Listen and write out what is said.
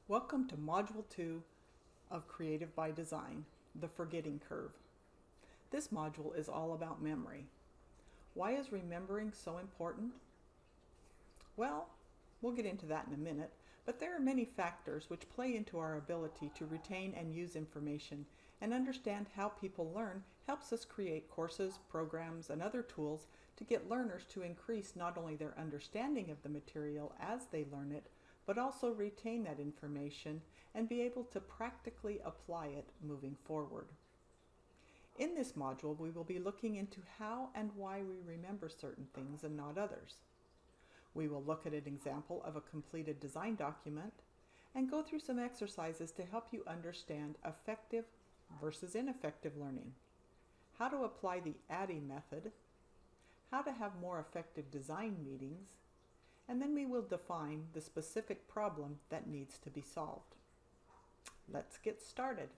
Welcome to Module 2 of Creative by Design, the Forgetting Curve. This module is all about memory. Why is remembering so important? Well, we'll get into that in a minute, but there are many factors which play into our ability to retain and use information, and understand how people learn helps us create courses, programs, and other tools to get learners to increase not only their understanding of the material as they learn it, but also retain that information and be able to practically apply it moving forward. In this module, we will be looking into how and why we remember certain things and not others. We will look at an example of a completed design document and go through some exercises to help you understand effective versus ineffective learning, how to apply the ADDIE method, how to have more effective design meetings, and then we will define the specific problem that needs to be solved. Let's get started.